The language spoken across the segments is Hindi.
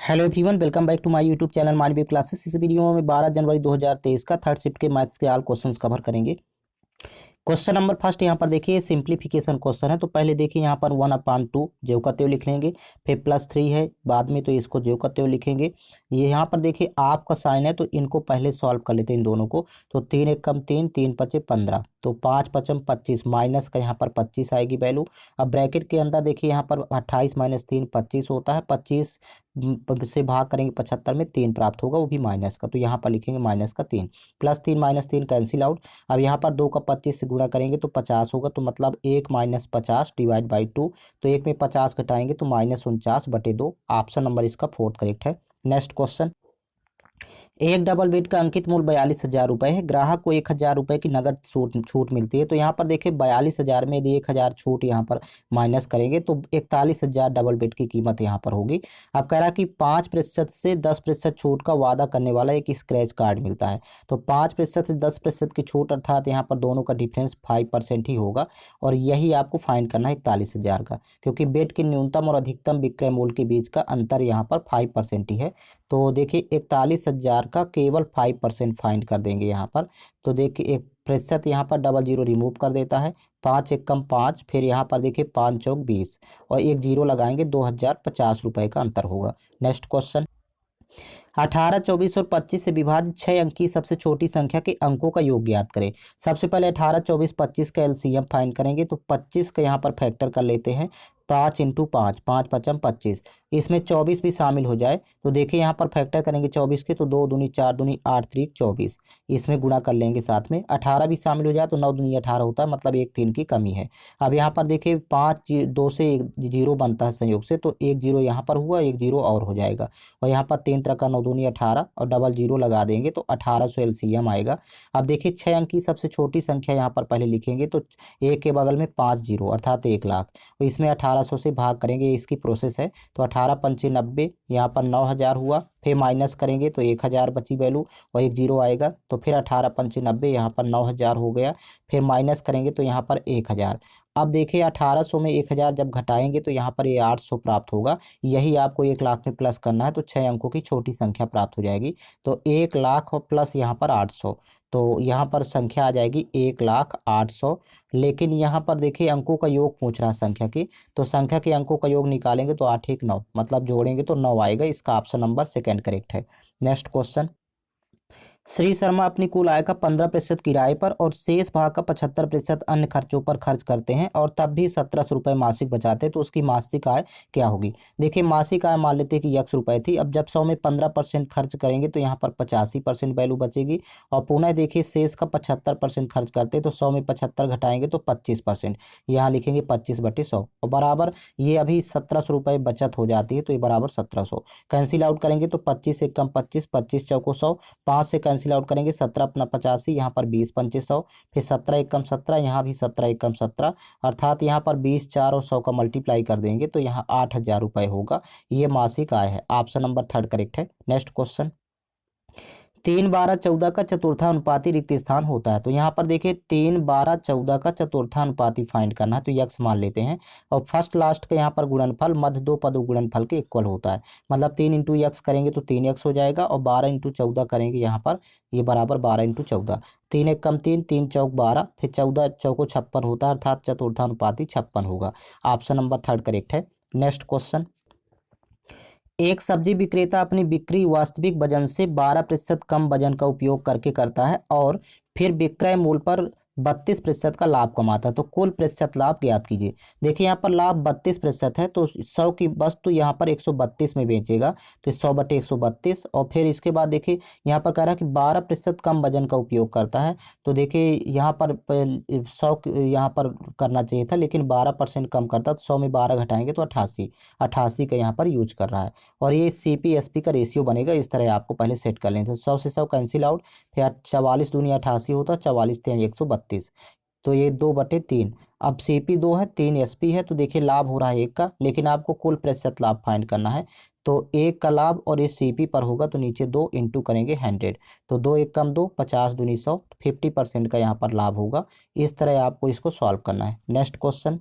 Hello everyone, welcome back to my YouTube channel Manviya classes. इस वीडियो में 12 जनवरी 2023 का थर्ड शिफ्ट के मैथ्स के ऑल क्वेश्चंस कवर करेंगे। क्वेश्चन नंबर फर्स्ट यहाँ पर देखिए सिंप्लीफिकेशन क्वेश्चन है। तो पहले देखिए यहाँ पर 1/2 जो का त्यों लिख लेंगे, फिर +3 है बाद में, तो इसको जो का त्यों लिखेंगे। ये यहाँ पर देखिए आपका साइन है, तो इनको पहले सॉल्व कर लेते हैं इन दोनों को। तो 3 एक कम 3, 3 पचे 15, तो 5 पचम 25, माइनस का यहाँ पर 25 आएगी वैल्यू। अब ब्रैकेट के अंदर देखिए यहाँ पर 28 - 3 25 होता है। 25 से भाग करेंगे 75 में 3 प्राप्त होगा, वो भी माइनस का, तो यहाँ पर लिखेंगे माइनस का 3, +3 - 3 कैंसिल आउट। अब यहाँ पर 2 का 25 से गुणा करेंगे तो 50 होगा, तो मतलब 1 - 50 डिवाइड बाई 2, तो 1 में 50 घटाएंगे तो -49/2। ऑप्शन नंबर इसका फोर्थ करेक्ट है। नेक्स्ट क्वेश्चन, एक डबल बेड का अंकित मूल्य 42,000 रुपये है। ग्राहक को 1,000 रुपये की नगद छूट मिलती है। तो यहाँ पर देखिए 42,000 में यदि 1,000 छूट यहाँ पर माइनस करेंगे तो 41,000 डबल बेड की कीमत यहाँ पर होगी। अब कह रहा है कि 5% से 10% छूट का वादा करने वाला एक स्क्रैच कार्ड मिलता है। तो 5% से 10% की छूट, अर्थात यहाँ पर दोनों का डिफरेंस 5% ही होगा, और यही आपको फाइंड करना है 41,000 का, क्योंकि बेड के न्यूनतम और अधिकतम विक्रय मूल्य के बीच का अंतर यहाँ पर 5% ही है। तो देखिए 41,000 का केवल 5% फाइंड कर देंगे यहाँ पर। तो देखिए 1% यहाँ पर डबल जीरो रिमूव कर देता है, 5 एक कम 5, फिर यहाँ पर देखिए 5 चौक 20 और एक जीरो लगाएंगे, 2,050 रुपये का अंतर होगा। नेक्स्ट क्वेश्चन, 18, 24 और 25 से विभाजित 6 अंक की सबसे छोटी संख्या के अंकों का योग ज्ञात करें। सबसे पहले 18, 24, 25 का एलसीएम फाइंड करेंगे। तो 25 का यहाँ पर फैक्टर कर लेते हैं, 5 × 5, 5 पचम 25, इसमें 24 भी शामिल हो जाए तो देखिए यहाँ पर फैक्टर करेंगे 24 के, तो 2 दूनी 4 दूनी 8 3 24, इसमें गुणा कर लेंगे साथ में। 18 भी शामिल हो जाए तो 9 दूनी 18 होता है, मतलब एक 3 की कमी है। अब यहाँ पर देखिए 5 2 से एक जीरो बनता है संयोग से, तो एक जीरो यहाँ पर हुआ, एक जीरो और हो जाएगा, और यहाँ पर 3 तरह का 9 दूनी 18 और डबल जीरो लगा देंगे तो 1800 एलसीएम आएगा। अब देखिए 6 अंक की सबसे छोटी संख्या यहाँ पर पहले लिखेंगे, तो एक के बगल में 5 जीरो अर्थात 1,00,000, तो इसमें 1800 से भाग करेंगे, इसकी प्रोसेस है। तो 18 पंचे 90, यहाँ पर 9,000 हुआ, फिर माइनस करेंगे तो 1,000 बची वैल्यू और एक जीरो आएगा, तो फिर 18 पंचे 90, यहाँ पर 9,000 हो गया, फिर माइनस करेंगे तो यहाँ पर 1,000। अब देखिए 1800 में 1,000 जब घटाएंगे तो यहाँ पर ये 800 प्राप्त होगा। यही आपको 1,00,000 में प्लस करना है, तो 6 अंकों की छोटी संख्या प्राप्त हो जाएगी। तो 1,00,000 और प्लस यहाँ पर 800, तो यहाँ पर संख्या आ जाएगी 1,08,000। लेकिन यहाँ पर देखिए अंकों का योग पूछ रहा है संख्या की, तो संख्या के अंकों का योग निकालेंगे तो 8 एक 9, मतलब जोड़ेंगे तो 9 आएगा। इसका ऑप्शन नंबर सेकंड करेक्ट है। नेक्स्ट क्वेश्चन, श्री शर्मा अपनी कुल आय का 15% किराए पर और शेष भाग का 75% अन्य खर्चों पर खर्च करते हैं और तब भी 1,700 रुपये मासिक बचाते हैं, तो उसकी मासिक आय क्या होगी। देखिए मासिक आय मान लेते हैं कि ₹100 थी। अब जब 100 में 15% खर्च करेंगे तो यहाँ पर 85% वैल्यू बचेगी, और पुनः देखिए शेष का 75% खर्च करते हैं, तो 100 में 75 घटाएंगे तो 25%, यहाँ लिखेंगे 25/100, और बराबर ये अभी 1,700 रुपये बचत हो जाती है, तो ये बराबर 1,700। कैंसिल आउट करेंगे तो 25 एक कम 25, 25 चौको 100, 5 से कैंसिल आउट करेंगे 17 अपना 85, यहाँ पर 20 पंचे 100, फिर 17 एक कम 17, यहाँ भी 17 एक कम 17, अर्थात यहाँ पर 20 4 और 100 का मल्टीप्लाई कर देंगे तो यहाँ 8,000 रुपये होगा। ये मासिक आय है। ऑप्शन नंबर थर्ड करेक्ट है। नेक्स्ट क्वेश्चन, 3 12 14 का चतुर्थानुपाती रिक्त स्थान होता है। तो यहाँ पर देखिए 3 12 14 का चतुर्थानुपाती फाइंड करना है, तो यक्स मान लेते हैं, और फर्स्ट लास्ट का यहाँ पर गुणनफल मध्य दो पद गुणनफल के इक्वल होता है, मतलब 3 × यक्स करेंगे तो 3x हो जाएगा, और 12 × 14 करेंगे यहाँ पर, ये बराबर 12 × 14, 3 एक कम 3, 3 चौक 12, फिर 14 चौको 56 होता है, अर्थात चतुर्थानुपाती 56 होगा। ऑप्शन नंबर थर्ड करेक्ट है। नेक्स्ट क्वेश्चन, एक सब्जी विक्रेता अपनी बिक्री वास्तविक वजन से 12% कम वजन का उपयोग करके करता है और फिर विक्रय मूल्य पर 32% का लाभ कमाता है, तो कुल प्रतिशत लाभ ज्ञात कीजिए। देखिए यहाँ पर लाभ 32% है, तो 100 की वस्तु यहाँ पर 132 में बेचेगा, तो 100/132, और फिर इसके बाद देखिए यहाँ पर कह रहा है कि 12% कम वजन का उपयोग करता है, तो देखिए यहाँ पर 100 यहाँ पर करना चाहिए था, लेकिन 12% कम करता, तो 100 में 12 घटाएंगे तो 88, 88 का यहाँ पर यूज कर रहा है, और ये CP/SP का रेशियो बनेगा। इस तरह आपको पहले सेट कर लेंगे, 100 से 100 कैंसिल आउट, फिर 44 दूनी 88 होता, 44 × 132, तो ये 2/3। अब CP 2 है, 3 SP है, तो देखिए लाभ हो रहा है 1 का, लेकिन आपको कुल प्रतिशत लाभ फाइंड करना है, तो 1 का लाभ और ये CP पर होगा, तो नीचे 2 इंटू करेंगे 100, तो 2 एक कम 2, 50 दूनी 100, 50% का यहाँ पर लाभ होगा। इस तरह आपको इसको सॉल्व करना है। नेक्स्ट क्वेश्चन,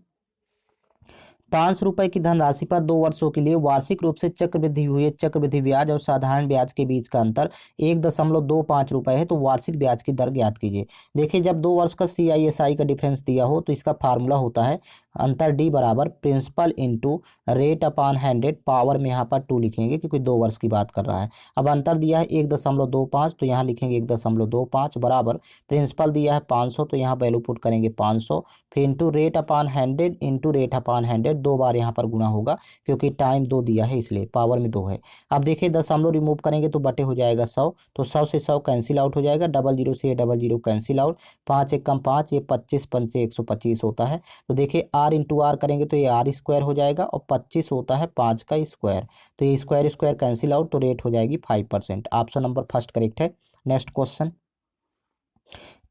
₹5 की धनराशि पर 2 वर्षों के लिए वार्षिक रूप से चक्रवृद्धि हुई है। चक्रवृद्धि ब्याज और साधारण ब्याज के बीच का अंतर 1.25 रुपए है, तो वार्षिक ब्याज की दर ज्ञात कीजिए। देखिए, जब 2 वर्ष का CISI का डिफरेंस दिया हो तो इसका फार्मूला होता है अंतर D बराबर principal into rate upon 100, power में यहाँ पर 2 लिखेंगे क्योंकि 2 वर्ष की बात कर रहा है। अब अंतर दिया है 1.25, तो यहाँ लिखेंगे 1.25 बराबर प्रिंसिपल दिया है 500, तो यहाँ वैल्यू पुट करेंगे 500, फिर into rate upon 100 into rate upon 100, 2 बार यहाँ पर गुना होगा क्योंकि टाइम 2 दिया है इसलिए पावर में 2 है। अब देखिए दशमलव रिमूव करेंगे तो बटे हो जाएगा 100, तो 100 से 100 कैंसिल आउट हो जाएगा, 00 से 00 कैंसिल आउट, 5 एकम 5, ये 25 पंचे 125 होता है। तो देखिए R इंटू आर करेंगे तो ये R स्क्वायर हो जाएगा और 25 होता है 5 का स्क्वायर, तो ये स्क्वायर स्क्वायर कैंसिल आउट, तो रेट हो जाएगी 5%। ऑप्शन नंबर फर्स्ट करेक्ट है। नेक्स्ट क्वेश्चन,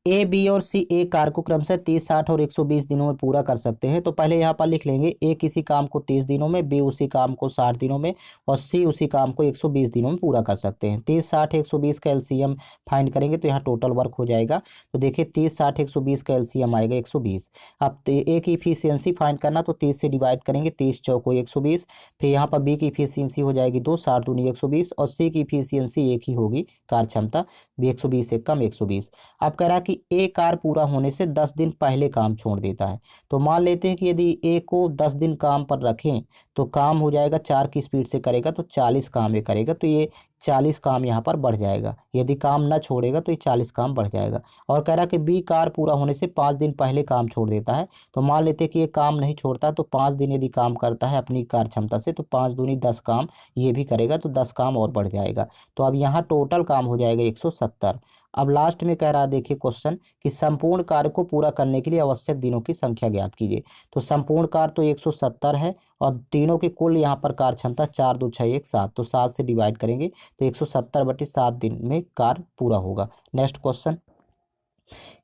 A, B और C एक कार्य को क्रमशः 30, 60 और 120 दिनों में पूरा कर सकते हैं। तो पहले यहाँ पर लिख लेंगे A किसी काम को 30 दिनों में, B उसी काम को 60 दिनों में और C उसी काम को 120 दिनों में पूरा कर सकते हैं। 30, 60, 120 का LCM फाइंड करेंगे तो यहाँ टोटल वर्क हो जाएगा। तो देखिए 30, 60, 120 का LCM आएगा 120। अब A की इफिशियंसी फाइंड करना, तो 30 से डिवाइड करेंगे, 30 चौको 120, फिर यहाँ पर B की इफिशियंसी हो जाएगी 2, 60 दूनी 120 और C की इफिशियंसी 1 ही होगी, कार्य क्षमता भी 120 से कम 120। अब कह रहा कि ए कार पूरा होने से 10 दिन पहले काम छोड़ देता है। तो मान लेते हैं कि यदि ए को 10 दिन काम पर रखें तो काम हो जाएगा 4 की स्पीड से करेगा तो 40 काम ये करेगा, तो ये 40 काम यहाँ पर बढ़ जाएगा। यदि काम ना छोड़ेगा तो ये 40 काम बढ़ जाएगा। और कह रहा कि बी कार पूरा होने से 5 दिन पहले काम छोड़ देता है। तो मान लेते हैं कि ये काम नहीं छोड़ता, तो 5 दिन यदि काम करता है अपनी कार क्षमता से तो 5 दूनी 10 काम ये भी करेगा, तो 10 काम और बढ़ जाएगा। तो अब यहाँ टोटल काम हो जाएगा 170। अब लास्ट में कह रहा है देखिए क्वेश्चन कि संपूर्ण कार्य को पूरा करने के लिए आवश्यक दिनों की संख्या ज्ञात कीजिए। तो संपूर्ण कार्य तो 170 है और तीनों की कुल यहाँ पर कार्य क्षमता 4, 2, 6, 1, 7, तो 7 से डिवाइड करेंगे तो 170/7 दिन में कार्य पूरा होगा। नेक्स्ट क्वेश्चन,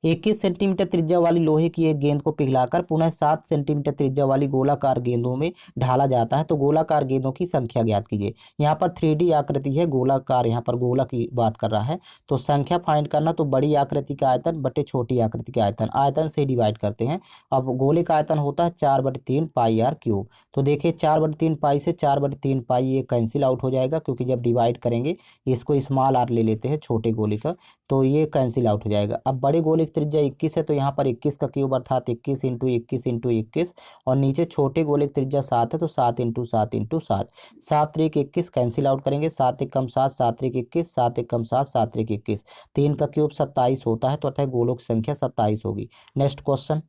21 सेंटीमीटर त्रिज्या वाली लोहे की एक गेंद को पिघलाकर पुनः 7 सेंटीमीटर त्रिज्या वाली गोलाकार गेंदों में ढाला जाता है, तो गोलाकार गेंदों की संख्या ज्ञात कीजिए। यहाँ पर 3D आकृति है, गोलाकार यहाँ पर गोला की बात कर रहा है, तो संख्या फाइंड करना, तो बड़ी आकृति का आयतन बटे छोटी आकृति का आयतन, आयतन से डिवाइड करते हैं। अब गोले का आयतन होता है 4/3 पाई आर क्यूब। तो देखिए 4/3 पाई से 4/3 पाई ये कैंसिल आउट हो जाएगा क्योंकि जब डिवाइड करेंगे इसको स्मॉल आर ले लेते हैं छोटे गोले का, तो ये कैंसिल आउट हो जाएगा। अब बड़े गोले की त्रिज्या 21 है, तो यहाँ पर 21 का क्यूब अर्थात 21 इंटू 21 इंटू 21, और नीचे छोटे गोले की त्रिज्या 7 है, तो 7 इंटू 7 इंटू 7, 7 त्रिक 21 कैंसिल आउट करेंगे, 7 एकम 7, 7 त्रिक 21, 7 एकम 7, 7 त्रिक 21, 3 का क्यूब 27 होता है, तो अतः गोलों की संख्या 27 होगी। नेक्स्ट क्वेश्चन,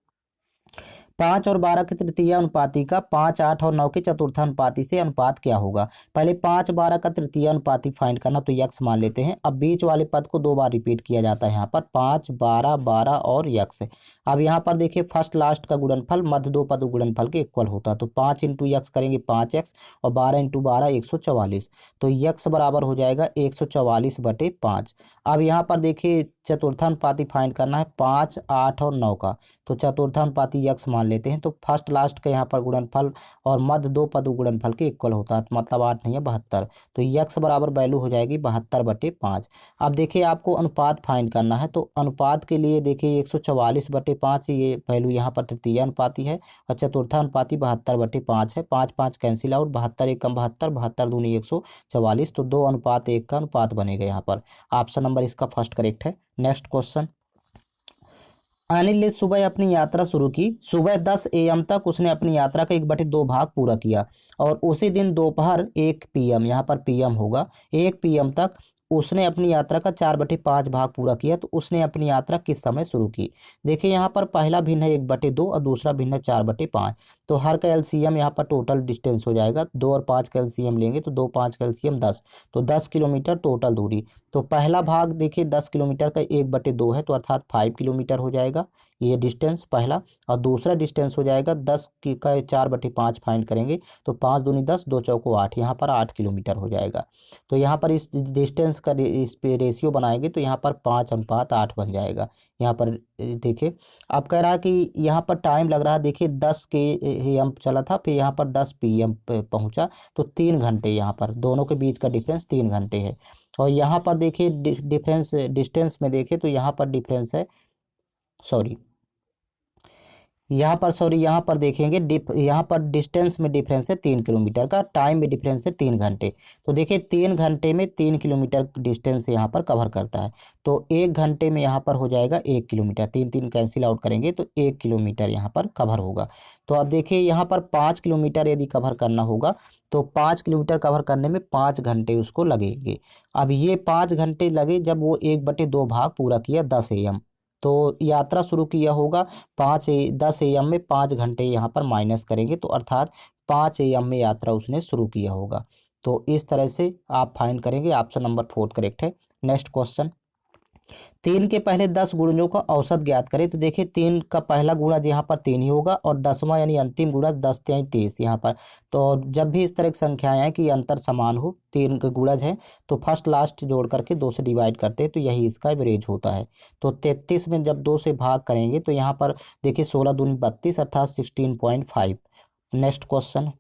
5 और 12 के तृतीय अनुपाती का 5, 8 और 9 के चतुर्थानुपाती से अनुपात क्या होगा। पहले 5, 12 का तृतीय अनुपाती फाइंड करना, तो यक्स मान लेते हैं। अब बीच वाले पद को 2 बार रिपीट किया जाता है, यहाँ पर 5, 12, 12 और यक्स। अब यहाँ पर देखिए फर्स्ट लास्ट का गुणनफल मध्य दो पद गुणनफल के इक्वल होता है, तो 5 इंटू यक्स करेंगे 5x और 12 इंटू 12 144, तो यक्स बराबर हो जाएगा 144/5। अब यहाँ पर देखिए चतुर्थानुपाती फाइंड करना है 5, 8 और 9 का, तो चतुर्थानुपाती यक्स मान लेते हैं। तो फर्स्ट लास्ट का यहाँ पर गुणनफल और मध्य दो पद गुणनफल के इक्वल होता है, मतलब 8 नहीं है 72, तो यक्स बराबर वैल्यू हो जाएगी 72/5। अब देखिए आपको अनुपात फाइंड करना है, तो अनुपात के लिए देखिए 144/5 ये वैल्यू यहाँ पर तृतीय अनुपाती है और चतुर्थानुपाती 72/5 है। 5, 5 कैंसिल आउट, 72 एकम 72, 72 दूनी 144, तो 2:1 का अनुपात बनेगा यहाँ पर। ऑप्शन नंबर इसका फर्स्ट करेक्ट है। नेक्स्ट क्वेश्चन, अनिल ने सुबह अपनी यात्रा शुरू की। सुबह 10 AM तक उसने अपनी यात्रा का 1/2 भाग पूरा किया और उसी दिन दोपहर 1 PM, यहाँ पर PM होगा, 1 PM तक उसने अपनी यात्रा का 4/5 भाग पूरा किया। तो उसने अपनी यात्रा किस समय शुरू की। देखिए यहाँ पर पहला भिन्न है 1/2 और दूसरा भिन्न है 4/5, तो हर का LCM यहाँ पर टोटल डिस्टेंस हो जाएगा। 2 और 5 का LCM लेंगे तो 2, 5 का LCM 10, तो 10 किलोमीटर टोटल दूरी। तो पहला भाग देखिए 10 किलोमीटर का 1/2 है, तो अर्थात 5 किलोमीटर हो जाएगा ये डिस्टेंस पहला, और दूसरा डिस्टेंस हो जाएगा 10 का 4/5 फाइंड करेंगे तो 5 दूनी 10, 2 चौको 8, यहाँ पर 8 किलोमीटर हो जाएगा। तो यहाँ पर इस डिस्टेंस का इस पे रेशियो बनाएंगे तो यहाँ पर 5:8 बन जाएगा। यहाँ पर देखिए अब कह रहा है कि यहाँ पर टाइम लग रहा है, देखिए 10 AM चला था, फिर यहाँ पर 10 PM पहुँचा, तो 3 घंटे यहाँ पर दोनों के बीच का डिफरेंस 3 घंटे है। और यहाँ पर देखिए डिफरेंस डिस्टेंस में देखें तो यहाँ पर डिफरेंस है, सॉरी यहाँ पर सॉरी यहाँ पर देखेंगे यहाँ पर डिस्टेंस में डिफरेंस है 3 किलोमीटर का, टाइम में डिफरेंस है 3 घंटे। तो देखिए 3 घंटे में 3 किलोमीटर डिस्टेंस यहाँ पर कवर करता है। तो 1 घंटे में यहाँ पर हो जाएगा 1 किलोमीटर, तीन तीन कैंसिल आउट करेंगे तो 1 किलोमीटर यहाँ पर कवर होगा। तो अब देखिए यहाँ पर 5 किलोमीटर यदि कवर करना होगा तो 5 किलोमीटर कवर करने में 5 घंटे उसको लगेंगे। अब ये 5 घंटे लगे जब वो 1/2 भाग पूरा किया 10 AM, तो यात्रा शुरू किया होगा 10 AM में 5 घंटे यहाँ पर माइनस करेंगे तो अर्थात 5 AM में यात्रा उसने शुरू किया होगा। तो इस तरह से आप फाइंड करेंगे। ऑप्शन नंबर 4 करेक्ट है। नेक्स्ट क्वेश्चन, 3 के पहले 10 गुणजों का औसत ज्ञात करें। तो देखिए 3 का पहला गुणज यहाँ पर 3 ही होगा और 10वां यानी अंतिम गुणज 10×3 = 23 यहाँ पर। तो जब भी इस तरह की संख्याएं हैं कि अंतर समान हो, 3 का गुणज है, तो फर्स्ट लास्ट जोड़ करके 2 से डिवाइड करते हैं तो यही इसका एवरेज होता है। तो 33 में जब 2 से भाग करेंगे तो यहाँ पर देखिए 16 दूनी 32 अर्थात 16.5। नेक्स्ट क्वेश्चन,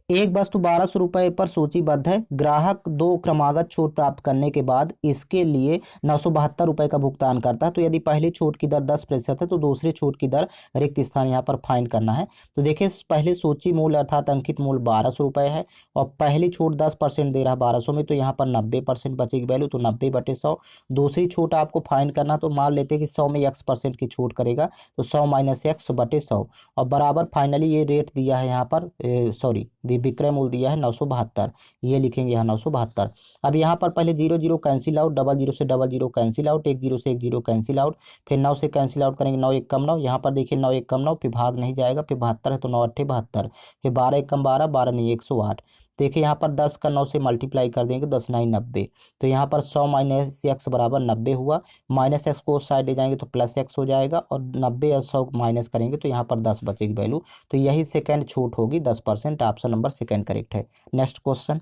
एक वस्तु 1200 रुपये पर सूचीबद्ध है। ग्राहक 2 क्रमागत छूट प्राप्त करने के बाद इसके लिए 972 रुपये का भुगतान करता है। तो यदि पहली छूट की दर 10% है तो दूसरी छूट की दर रिक्त स्थान यहाँ पर फाइंड करना है। तो देखिए पहले सूची मूल्य अर्थात अंकित मूल्य 1200 रुपये है और पहली छूट 10% दे रहा है 1200 में, तो यहाँ पर 90% बचेगी वैल्यू, तो 90/100। दूसरी छूट आपको फाइंड करना, तो मान लेते हैं कि 100 में x% की छूट करेगा तो 100 - x/100 और बराबर फाइनली ये रेट दिया है यहाँ पर सॉरी विक्रय मूल्य दिया है 972, ये लिखेंगे यहाँ 972। अब यहाँ पर पहले 0 0 कैंसिल आउट, 00 से 00 कैंसिल आउट, 10 से 10 कैंसिल आउट, फिर 9 से कैंसिल आउट करेंगे 9 1 कम 9, यहाँ पर देखिए 9 1 कम 9, फिर भाग नहीं जाएगा, फिर 72 है तो 9 8 72, फिर 12 1 कम 12, 12 नहीं 108। देखिए यहाँ पर 10 का 9 से मल्टीप्लाई कर देंगे 10 9 90, तो यहाँ पर 100 - x बराबर 90 हुआ। माइनस एक्स को उस साइड ले जाएंगे तो प्लस एक्स हो जाएगा और 90 और 100 माइनस करेंगे तो यहाँ पर 10 बचेगी वैल्यू। तो यही सेकंड छूट होगी 10%। ऑप्शन नंबर सेकंड करेक्ट है। नेक्स्ट क्वेश्चन,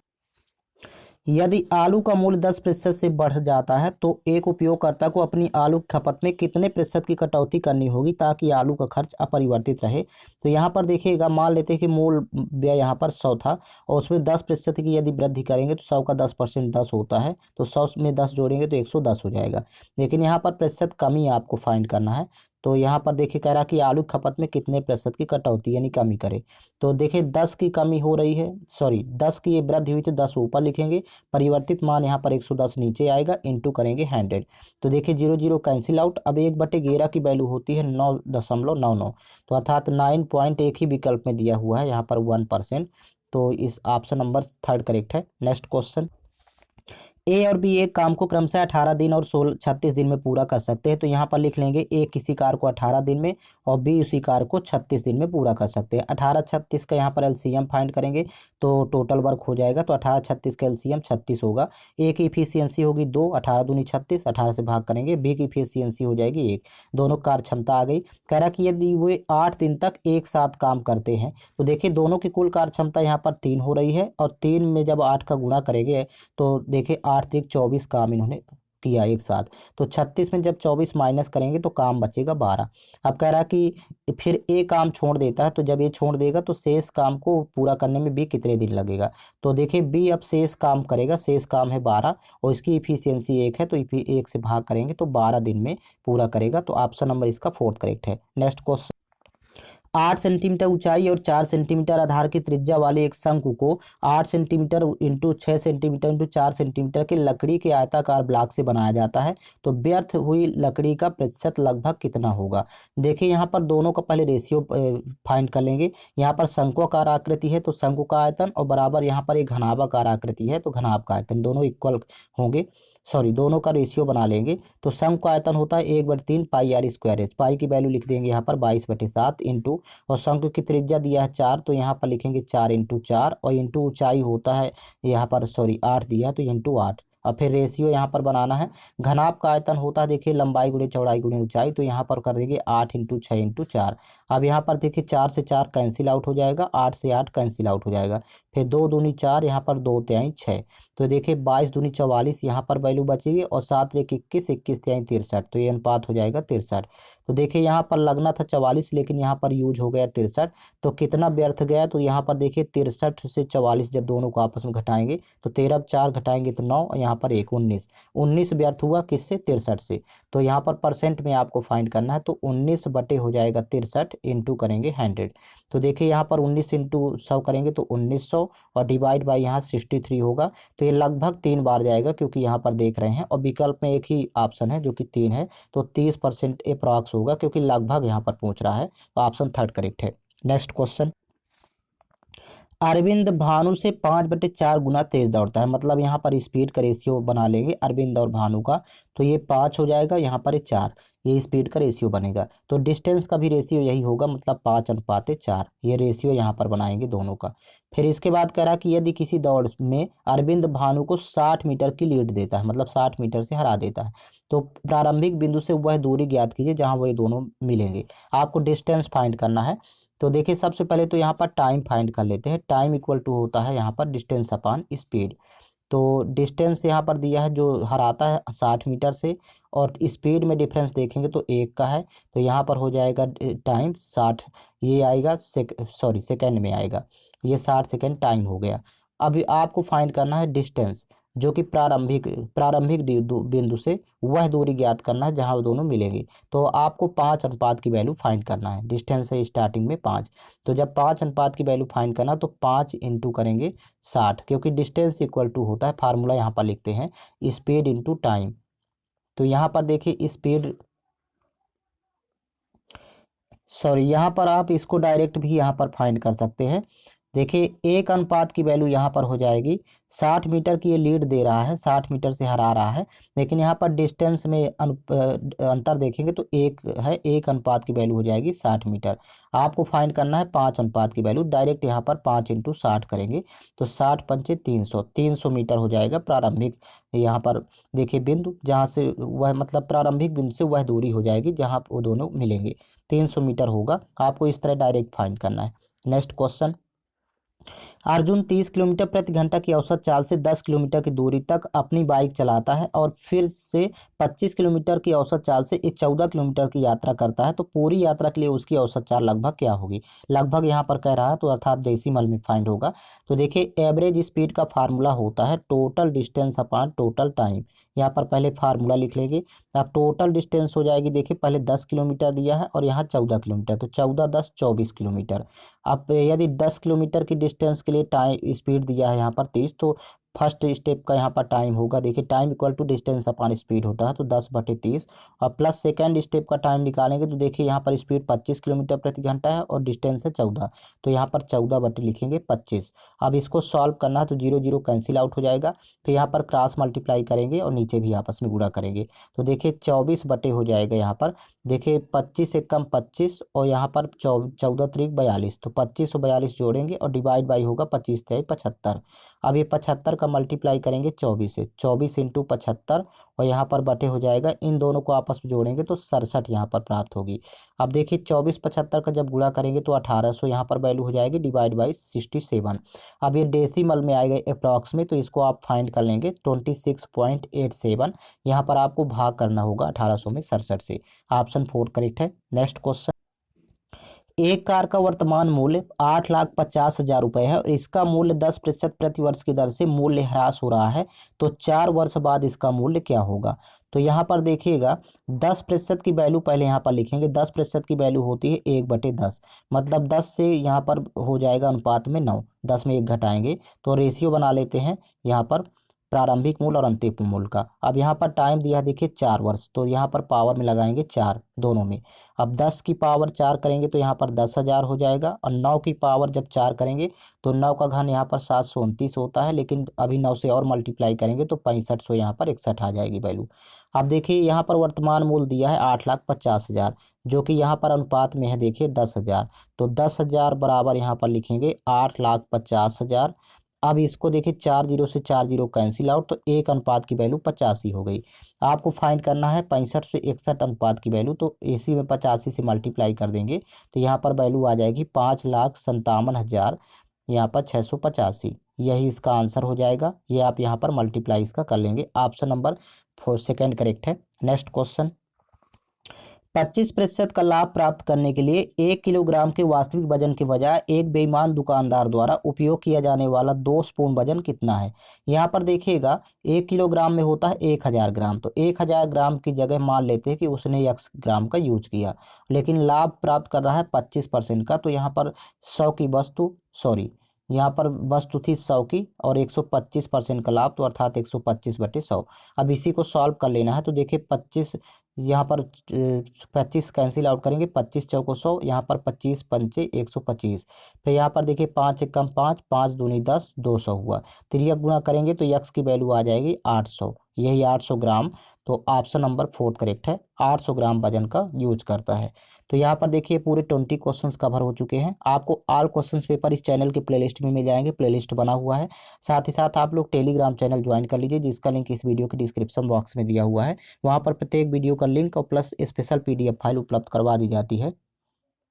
यदि आलू का मूल्य 10% से बढ़ जाता है तो एक उपयोगकर्ता को अपनी आलू की खपत में कितने प्रतिशत की कटौती करनी होगी ताकि आलू का खर्च अपरिवर्तित रहे। तो यहाँ पर देखिएगा, मान लेते हैं कि मूल व्यय यहाँ पर 100 था और उसमें 10% की यदि वृद्धि करेंगे तो 100 का 10% 10 होता है, तो 100 में 10 जोड़ेंगे तो 110 हो जाएगा। लेकिन यहाँ पर प्रतिशत कमी आपको फाइंड करना है। तो यहाँ पर देखिए कह रहा कि आलू की खपत में कितने प्रतिशत की कटौती यानी कमी करे। तो देखिए 10 की कमी हो रही है, सॉरी 10 की ये वृद्धि हुई तो 10 ऊपर लिखेंगे, परिवर्तित मान यहाँ पर 110 नीचे आएगा, इंटू करेंगे 100। तो देखिए 0 0 कैंसिल आउट। अब 1/11 की वैल्यू होती है 9.99, तो अर्थात 9 पॉइंट एक ही विकल्प में दिया हुआ है यहाँ पर 1%। तो इस ऑप्शन नंबर थर्ड करेक्ट है। नेक्स्ट क्वेश्चन, ए और बी एक काम को क्रमशः 18 दिन और 36 दिन में पूरा कर सकते हैं। तो यहाँ पर लिख लेंगे ए किसी कार्य को 18 दिन में और बी उसी कार्य को 36 दिन में पूरा कर सकते हैं। 18 36 का यहाँ पर एलसीएम फाइंड करेंगे तो टोटल वर्क हो जाएगा। तो 18 36 का एलसीएम 36 होगा। ए की इफिशियंसी होगी 2, 18 दूनी 36, 18 से भाग करेंगे। बी की इफिशियंसी हो जाएगी 1, दोनों कार्य क्षमता आ गई। कह रहा कि यदि वे 8 दिन तक एक साथ काम करते हैं तो देखिए दोनों की कुल कार्य क्षमता यहाँ पर 3 हो रही है और 3 में जब 8 का गुणा करेंगे तो देखिए 8 3 24 काम इन्होंने किया एक साथ। तो 36 में जब 24 माइनस करेंगे तो काम बचेगा 12। अब कह रहा कि फिर ए काम छोड़ देता है, तो जब ये छोड़ देगा तो शेष काम को पूरा करने में बी कितने दिन लगेगा। तो देखिए बी अब शेष काम करेगा, शेष काम है 12 और इसकी इफिशियंसी 1 है तो 1 से भाग करेंगे तो 12 दिन में पूरा करेगा। तो ऑप्शन नंबर इसका फोर्थ करेक्ट है। नेक्स्ट क्वेश्चन, 8 सेंटीमीटर ऊंचाई और 4 सेंटीमीटर आधार की त्रिज्या वाले एक शंकु को 8 centimetre into 6 centimetre into 4 centimetre की लकड़ी के आयताकार ब्लॉक से बनाया जाता है। तो व्यर्थ हुई लकड़ी का प्रतिशत लगभग कितना होगा। देखिए यहाँ पर दोनों का पहले रेशियो फाइंड कर लेंगे। यहाँ पर शंकुआकार आकृति है तो शंकु का आयतन और बराबर यहाँ पर एक घनाभाकार आकृति है तो घनाभ का आयतन, दोनों इक्वल होंगे, सॉरी दोनों का रेशियो बना लेंगे। तो शंकु का आयतन होता है 1/3 पाई आर स्क्वायर एच। पाई की वैल्यू लिख देंगे यहाँ पर 22/7 इंटू, और शंकु की त्रिज्या दिया है 4 तो यहाँ पर लिखेंगे 4 इंटू 4 और इंटू ऊंचाई होता है यहाँ पर सॉरी 8 दिया है तो इंटू 8। और फिर रेशियो यहाँ पर बनाना है। घनाभ का आयतन होता है देखिए लंबाई गुणे चौड़ाई गुणे ऊंचाई, तो यहाँ पर कर देंगे 8 इंटू 6 इंटू 4। अब यहाँ पर देखिए 4 से 4 कैंसिल आउट हो जाएगा, 8 से 8 कैंसिल आउट हो जाएगा, फिर 2 दूनी 4, यहाँ पर 2 तिहाई 6। तो देखिए 22 दूनी 44 यहाँ पर वैल्यू बचेगी और 7 1 21, 21 तिहाई 63, तो ये अनुपात हो जाएगा 63। तो देखिए यहाँ पर लगना था 44, लेकिन यहाँ पर यूज हो गया 63। तो कितना व्यर्थ गया, तो यहाँ पर देखिए 63 से 44 जब दोनों को आपस में घटाएंगे तो 13 4 घटाएंगे तो 9, और यहाँ पर 1 19, 19 व्यर्थ हुआ किससे, 63 से। तो यहाँ पर परसेंट में आपको फाइंड करना है, तो 19 बटे हो जाएगा 63 इंटू करेंगे 100। तो देखिए यहाँ पर 19 इंटू 100 करेंगे तो 1900, और डिवाइड बाई यहाँ 63 होगा। तो ये लगभग 3 बार जाएगा, क्योंकि यहाँ पर देख रहे हैं और विकल्प में एक ही ऑप्शन है जो कि 3 है, तो 30% अप्रॉक्स होगा, क्योंकि लगभग यहाँ पर पूछ रहा है। तो ऑप्शन थर्ड करेक्ट है। नेक्स्ट क्वेश्चन, अरविंद भानु से 5/4 गुना तेज दौड़ता है। मतलब यहाँ पर स्पीड का रेशियो बना लेंगे अरविंद और भानु का, तो ये 5 हो जाएगा, यहाँ पर 4, ये स्पीड का रेशियो बनेगा। तो डिस्टेंस का भी रेशियो यही होगा, मतलब 5:4, ये रेशियो यहाँ पर बनाएंगे दोनों का। फिर इसके बाद कह रहा कि यदि किसी दौड़ में अरविंद भानु को 60 मीटर की लीड देता है, मतलब 60 मीटर से हरा देता है, तो प्रारंभिक बिंदु से वह दूरी ज्ञात कीजिए जहाँ वह दोनों मिलेंगे। आपको डिस्टेंस फाइंड करना है। तो देखिए सबसे पहले तो यहाँ पर टाइम फाइंड कर लेते हैं। टाइम इक्वल टू होता है यहाँ पर डिस्टेंस अपॉन स्पीड। तो डिस्टेंस यहाँ पर दिया है जो हराता है 60 मीटर से, और स्पीड में डिफरेंस देखेंगे तो 1 का है, तो यहाँ पर हो जाएगा टाइम 60, ये आएगा सेकेंड में आएगा, ये 60 सेकेंड टाइम हो गया। अभी आपको फाइंड करना है डिस्टेंस, जो कि प्रारंभिक बिंदु से वह दूरी ज्ञात करना है जहाँ वो दोनों मिलेंगे। तो आपको 5 अनुपात की वैल्यू फाइंड करना है। डिस्टेंस है स्टार्टिंग में 5, तो जब 5 अनुपात की वैल्यू फाइंड करना तो 5 इंटू करेंगे 60, क्योंकि डिस्टेंस इक्वल टू होता है, फार्मूला यहाँ पर लिखते हैं स्पीड इंटू टाइम। तो यहाँ पर देखिए स्पीड, यहाँ पर आप इसको डायरेक्ट भी यहाँ पर फाइंड कर सकते हैं। देखिए 1 अनुपात की वैल्यू यहाँ पर हो जाएगी, 60 मीटर की ये लीड दे रहा है, 60 मीटर से हरा रहा है, लेकिन यहाँ पर डिस्टेंस में अंतर देखेंगे तो 1 है, 1 अनुपात की वैल्यू हो जाएगी 60 मीटर। आपको फाइंड करना है 5 अनुपात की वैल्यू, डायरेक्ट यहाँ पर 5 इंटू 60 करेंगे तो 60 पंचे 300, 300 मीटर हो जाएगा प्रारंभिक। यहाँ पर देखिए बिंदु जहाँ से वह, मतलब प्रारंभिक बिंदु से वह दूरी हो जाएगी जहाँ वो दोनों मिलेंगे, 300 मीटर होगा। आपको इस तरह डायरेक्ट फाइंड करना है। नेक्स्ट क्वेश्चन, अर्जुन 30 किलोमीटर प्रति घंटा की औसत चाल से 10 किलोमीटर की दूरी तक अपनी बाइक चलाता है और फिर से 25 किलोमीटर की औसत चाल से 14 किलोमीटर की यात्रा करता है, तो पूरी यात्रा के लिए उसकी औसत चाल लगभग क्या होगी। लगभग यहाँ पर कह रहा है, तो अर्थात डेसिमल में फाइंड होगा। तो देखिए एवरेज स्पीड का फार्मूला होता है total distance upon total time. यहाँ पर पहले फार्मूला लिख लेंगे। अब टोटल डिस्टेंस हो जाएगी, देखिए पहले 10 किलोमीटर दिया है और यहाँ 14 किलोमीटर, तो 14 10 24 किलोमीटर। अब यदि 10 किलोमीटर की डिस्टेंस के लिए टाइम स्पीड दिया है यहाँ पर 30, तो फर्स्ट स्टेप का यहाँ पर टाइम होगा, देखिए time equal to distance upon speed होता है, तो 10/30, और प्लस सेकंड स्टेप का टाइम निकालेंगे तो देखिए यहाँ पर स्पीड 25 किलोमीटर प्रति घंटा है और डिस्टेंस है 14, तो यहाँ पर 14 बटे लिखेंगे 25। अब इसको सॉल्व करना है तो 0 0 कैंसिल आउट हो जाएगा, फिर यहाँ पर क्रॉस मल्टीप्लाई करेंगे और नीचे भी आपस में गुणा करेंगे, तो देखिए 24 बटे हो जाएगा यहाँ पर। देखिए 25 से कम 25, और यहाँ पर 14 त्रिक 42, तो 25 और 42 जोड़ेंगे और डिवाइड बाई होगा 25 × 75। अब ये 75 का मल्टीप्लाई करेंगे 24 से, 24 इंटू 75, और यहाँ पर बटे हो जाएगा, इन दोनों को आपस में जोड़ेंगे तो 67 यहाँ पर प्राप्त होगी। अब देखिए 24 75 का जब गुणा करेंगे तो 1800 यहाँ पर वैल्यू हो जाएगी, डिवाइड बाई 67। अब ये डेसिमल में आएगा अप्रॉक्स में, तो इसको आप फाइंड कर लेंगे 26.87। यहाँ पर आपको भाग करना होगा 1800 में 67 से। ऑप्शन 4 करेक्ट है। नेक्स्ट क्वेश्चन, एक कार का वर्तमान मूल्य 8,50,000 रुपये है और इसका मूल्य 10% प्रति वर्ष की दर से मूल्य ह्रास हो रहा है, तो 4 वर्ष बाद इसका मूल्य क्या होगा। तो यहाँ पर देखिएगा 10% की वैल्यू पहले यहाँ पर लिखेंगे। 10% की वैल्यू होती है 1/10, मतलब 10 से यहाँ पर हो जाएगा अनुपात में 9, 10 में 1 घटाएंगे, तो रेशियो बना लेते हैं यहाँ पर प्रारंभिक मूल्य और अंतिम मूल्य का। अब यहाँ पर टाइम दिया है देखिए 4 वर्ष, तो यहाँ पर पावर में लगाएंगे 4 दोनों में। अब 10 की पावर 4 करेंगे तो यहाँ पर 10,000 हो जाएगा, और 9 की पावर जब 4 करेंगे तो 9 का घन यहाँ पर 729 होता है, लेकिन अभी 9 से और मल्टीप्लाई करेंगे तो 6500 यहाँ पर 61 आ जाएगी वैल्यू। अब देखिए यहाँ पर वर्तमान मूल्य दिया है 8,50,000, जो कि यहाँ पर अनुपात में है देखिए 10,000, तो 10,000 बराबर यहाँ पर लिखेंगे 8,50,000। अब इसको देखिए 4 0 से 4 0 कैंसिल आउट, तो 1 अनुपात की वैल्यू 85 हो गई। आपको फाइंड करना है 65 से 61 अनुपात की वैल्यू, तो इसी में 85 से मल्टीप्लाई कर देंगे तो यहाँ पर वैल्यू आ जाएगी 5,57,000 यहाँ पर 685। यही इसका आंसर हो जाएगा। ये आप यहाँ पर मल्टीप्लाई इसका कर लेंगे। ऑप्शन नंबर 4 सेकेंड करेक्ट है। नेक्स्ट क्वेश्चन, 25% का लाभ प्राप्त करने के लिए 1 किलोग्राम के वास्तविक वजन के बजाय एक बेईमान दुकानदार द्वारा उपयोग किया जाने वाला दोषपूर्ण वजन कितना है। यहाँ पर देखिएगा 1 किलोग्राम में होता है 1000 ग्राम, तो 1000 ग्राम की जगह मान लेते हैं कि उसने x ग्राम का यूज किया, लेकिन लाभ प्राप्त कर रहा है 25% का, तो यहाँ पर 100 की वस्तु, सॉरी, यहाँ पर वस्तु थी 100 की और 125% का लाभ, तो अर्थात 125/100। अब इसी को सॉल्व कर लेना है, तो देखिए 25, यहाँ पर 25 कैंसिल आउट करेंगे, 25 चौको 100, यहाँ पर 25 पंचे 125, फिर यहाँ पर देखिए 5 एकम 5, 5 दूनी 10, 200 हुआ। तिर्यक गुणा करेंगे तो यक्स की वैल्यू आ जाएगी 800, यही 800 ग्राम। तो ऑप्शन नंबर 4 करेक्ट है, 800 ग्राम वजन का यूज करता है। तो यहाँ पर देखिए पूरे 20 क्वेश्चंस कवर हो चुके हैं। आपको ऑल क्वेश्चंस पेपर इस चैनल के प्लेलिस्ट में मिल जाएंगे, प्लेलिस्ट बना हुआ है। साथ ही साथ आप लोग टेलीग्राम चैनल ज्वाइन कर लीजिए, जिसका लिंक इस वीडियो के डिस्क्रिप्शन बॉक्स में दिया हुआ है। वहाँ पर प्रत्येक वीडियो का लिंक और प्लस स्पेशल PDF फाइल उपलब्ध करवा दी जाती है।